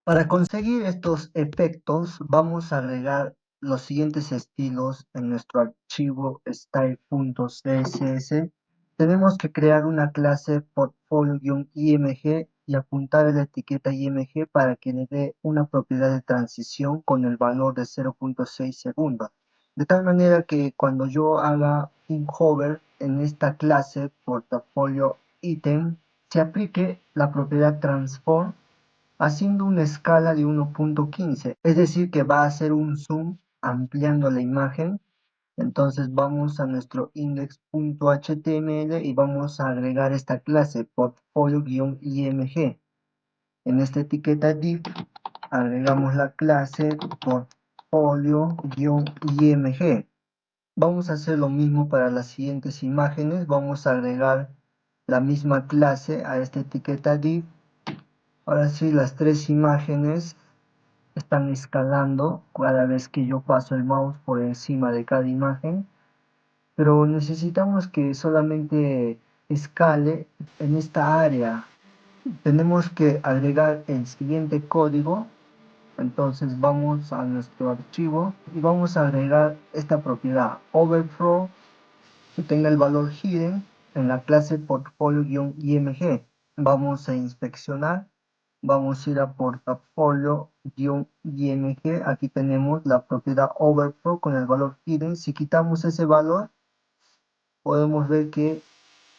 Para conseguir estos efectos, vamos a agregar los siguientes estilos en nuestro archivo style.css. Tenemos que crear una clase portfolio-img y apuntar a la etiqueta img para que le dé una propiedad de transición con el valor de 0.6 segundos. De tal manera que cuando yo haga un hover en esta clase portafolio item, se aplique la propiedad transform haciendo una escala de 1.15, es decir que va a hacer un zoom ampliando la imagen. Entonces vamos a nuestro index.html y vamos a agregar esta clase portfolio-img. En esta etiqueta div agregamos la clase portfolio-img. Vamos a hacer lo mismo para las siguientes imágenes. Vamos a agregar la misma clase a esta etiqueta div. Ahora sí, las tres imágenes están escalando cada vez que yo paso el mouse por encima de cada imagen, pero necesitamos que solamente escale en esta área. Tenemos que agregar el siguiente código. Entonces vamos a nuestro archivo y vamos a agregar esta propiedad overflow que tenga el valor hidden en la clase portfolio-img. Vamos a inspeccionar. Vamos a ir a portafolio-img. Aquí tenemos la propiedad overflow con el valor hidden. Si quitamos ese valor, podemos ver que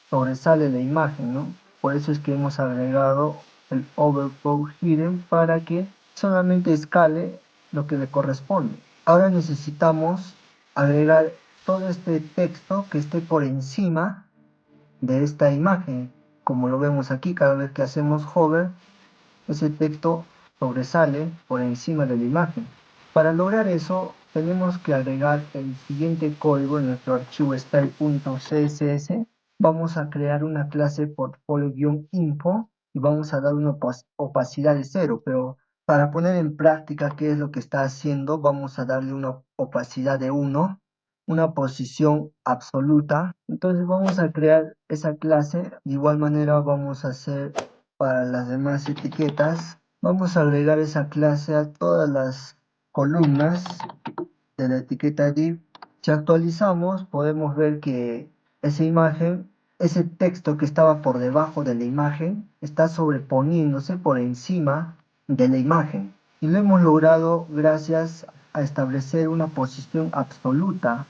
sobresale la imagen, ¿no? Por eso es que hemos agregado el overflow hidden para que solamente escale lo que le corresponde. Ahora necesitamos agregar todo este texto que esté por encima de esta imagen. Como lo vemos aquí, cada vez que hacemos hover, ese texto sobresale por encima de la imagen. Para lograr eso, tenemos que agregar el siguiente código en nuestro archivo style.css. Vamos a crear una clase portfolio-info y vamos a dar una opacidad de 0, pero para poner en práctica qué es lo que está haciendo, vamos a darle una opacidad de 1, una posición absoluta. Entonces vamos a crear esa clase. De igual manera vamos a hacer para las demás etiquetas. Vamos a agregar esa clase a todas las columnas de la etiqueta div. Si actualizamos, podemos ver que esa imagen, ese texto que estaba por debajo de la imagen, está sobreponiéndose por encima de la imagen. Y lo hemos logrado gracias a establecer una posición absoluta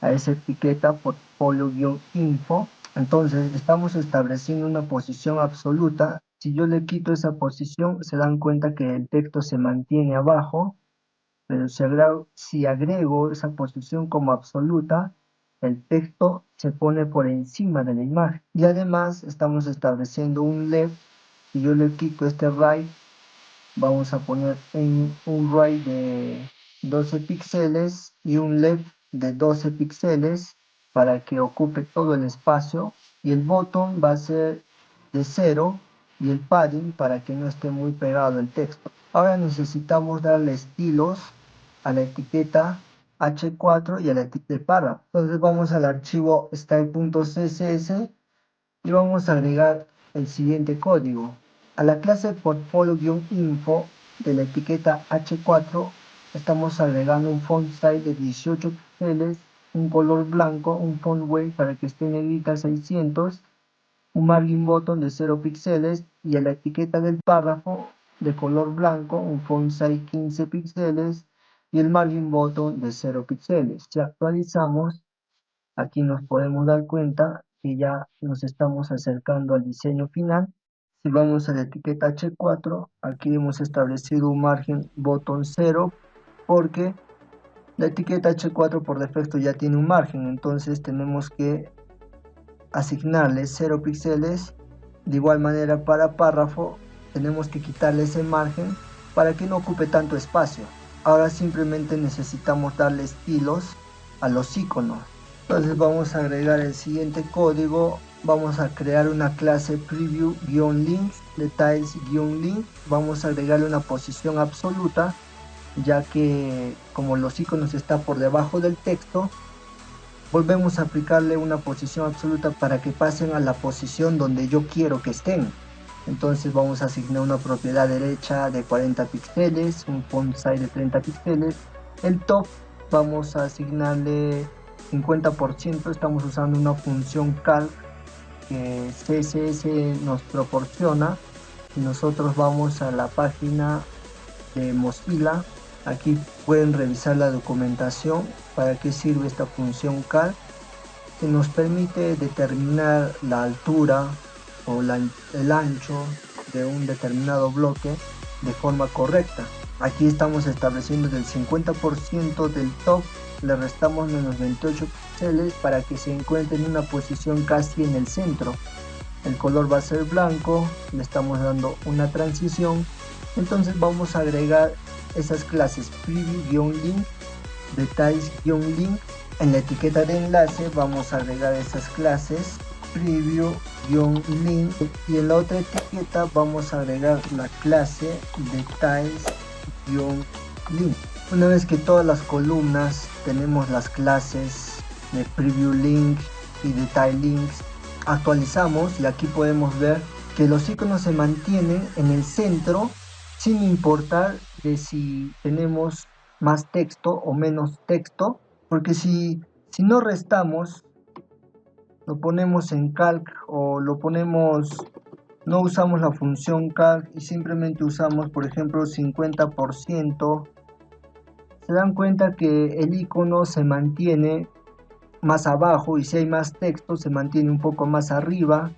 a esa etiqueta portfolio-info. Entonces estamos estableciendo una posición absoluta. Si yo le quito esa posición, se dan cuenta que el texto se mantiene abajo, pero si agrego esa posición como absoluta, el texto se pone por encima de la imagen. Y además estamos estableciendo un left. Si yo le quito este right, vamos a poner en un right de 12 píxeles y un left de 12 píxeles para que ocupe todo el espacio, y el botón va a ser de 0 y el padding para que no esté muy pegado el texto. Ahora necesitamos darle estilos a la etiqueta H4 y a la etiqueta de párrafo. Entonces vamos al archivo style.css y vamos a agregar el siguiente código. A la clase portfolio-info de la etiqueta H4 estamos agregando un font size de 18 píxeles, un color blanco, un font weight para que esté en negrita 600, un margin bottom de 0 píxeles, y a la etiqueta del párrafo de color blanco, un font size 15 píxeles y el margin bottom de 0 píxeles. Si actualizamos, aquí nos podemos dar cuenta que ya nos estamos acercando al diseño final. Si vamos a la etiqueta H4, aquí hemos establecido un margen bottom 0 porque la etiqueta H4 por defecto ya tiene un margen, entonces tenemos que asignarle 0 píxeles. De igual manera para párrafo tenemos que quitarle ese margen para que no ocupe tanto espacio. Ahora simplemente necesitamos darle estilos a los iconos. Entonces vamos a agregar el siguiente código. Vamos a crear una clase preview-links, details-link. Vamos a agregarle una posición absoluta, ya que como los iconos están por debajo del texto, volvemos a aplicarle una posición absoluta para que pasen a la posición donde yo quiero que estén. Entonces vamos a asignar una propiedad derecha de 40 píxeles, un font size de 30 píxeles. El top vamos a asignarle 50%, estamos usando una función calc que CSS nos proporciona. Y nosotros vamos a la página de Mozilla. Aquí pueden revisar la documentación para qué sirve esta función calc, que nos permite determinar la altura o el ancho de un determinado bloque de forma correcta. Aquí estamos estableciendo del 50% del top, le restamos menos 28 píxeles para que se encuentre en una posición casi en el centro. El color va a ser blanco, le estamos dando una transición. Entonces vamos a agregar esas clases preview-link, details-link. En la etiqueta de enlace vamos a agregar esas clases preview-link, y en la otra etiqueta vamos a agregar la clase details-link. Una vez que todas las columnas tenemos las clases de preview-link y detail-links, actualizamos y aquí podemos ver que los iconos se mantienen en el centro sin importar de si tenemos más texto o menos texto, porque si no restamos, lo ponemos en calc o lo ponemos, no usamos la función calc y simplemente usamos, por ejemplo, 50%, se dan cuenta que el icono se mantiene más abajo, y si hay más texto se mantiene un poco más arriba.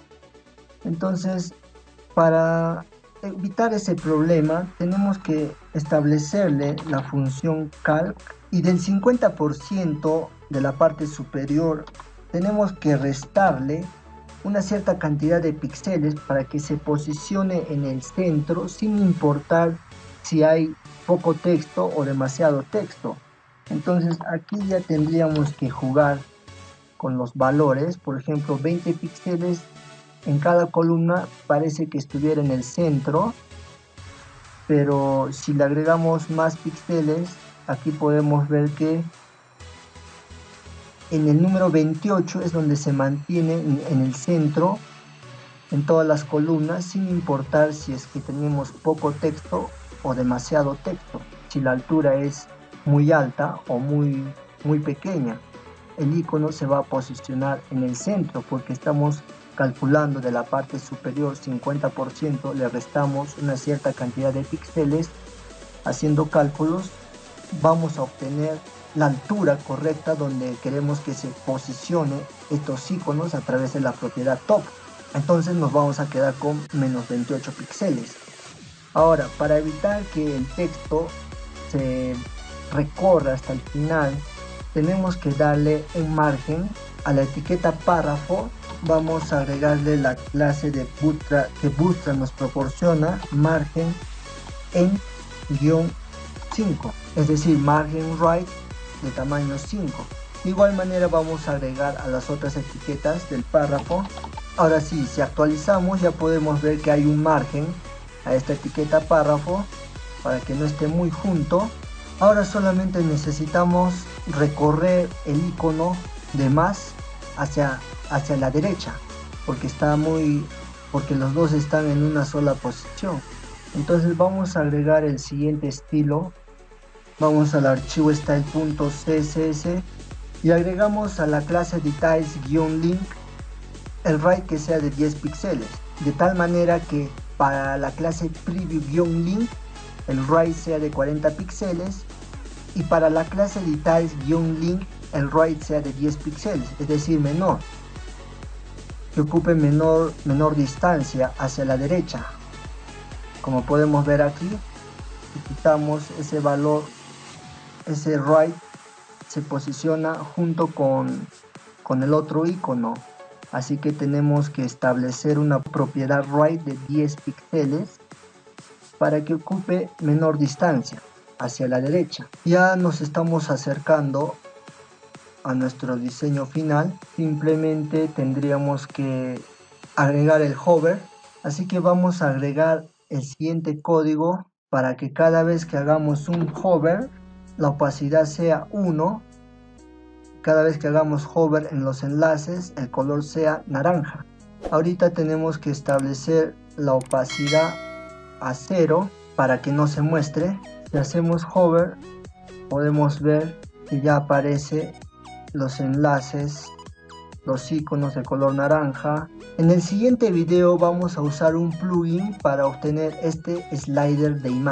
Entonces, para evitar ese problema tenemos que establecerle la función calc, y del 50% de la parte superior tenemos que restarle una cierta cantidad de píxeles para que se posicione en el centro sin importar si hay poco texto o demasiado texto. Entonces aquí ya tendríamos que jugar con los valores. Por ejemplo, 20 píxeles en cada columna parece que estuviera en el centro, pero si le agregamos más píxeles, aquí podemos ver que en el número 28 es donde se mantiene en el centro en todas las columnas, sin importar si es que tenemos poco texto o demasiado texto, si la altura es muy alta o muy pequeña. El icono se va a posicionar en el centro porque estamos calculando de la parte superior 50%, le restamos una cierta cantidad de píxeles. Haciendo cálculos vamos a obtener la altura correcta donde queremos que se posicione estos iconos a través de la propiedad top. Entonces nos vamos a quedar con menos 28 píxeles. Ahora, para evitar que el texto se recorra hasta el final, tenemos que darle un margen a la etiqueta párrafo. Vamos a agregarle la clase de Bootstrap que Bootstrap nos proporciona, margen en guión 5, es decir, margen right de tamaño 5. De igual manera vamos a agregar a las otras etiquetas del párrafo. Ahora sí, si actualizamos ya podemos ver que hay un margen a esta etiqueta párrafo para que no esté muy junto. Ahora solamente necesitamos recorrer el icono de más hacia la derecha, porque los dos están en una sola posición. Entonces vamos a agregar el siguiente estilo. Vamos al archivo style.css y agregamos a la clase details-link el right que sea de 10 píxeles, de tal manera que para la clase preview-link el right sea de 40 píxeles, y para la clase details-link el right sea de 10 píxeles, es decir, menor, que ocupe menor distancia hacia la derecha. Como podemos ver aquí, si quitamos ese valor, ese right se posiciona junto con el otro icono, así que tenemos que establecer una propiedad right de 10 píxeles para que ocupe menor distancia hacia la derecha. Ya nos estamos acercando a nuestro diseño final. Simplemente tendríamos que agregar el hover, así que vamos a agregar el siguiente código para que cada vez que hagamos un hover la opacidad sea 1. Cada vez que hagamos hover en los enlaces el color sea naranja. Ahorita tenemos que establecer la opacidad a 0 para que no se muestre. Si hacemos hover, podemos ver que ya aparece los enlaces, los iconos de color naranja. En el siguiente video vamos a usar un plugin para obtener este slider de imagen.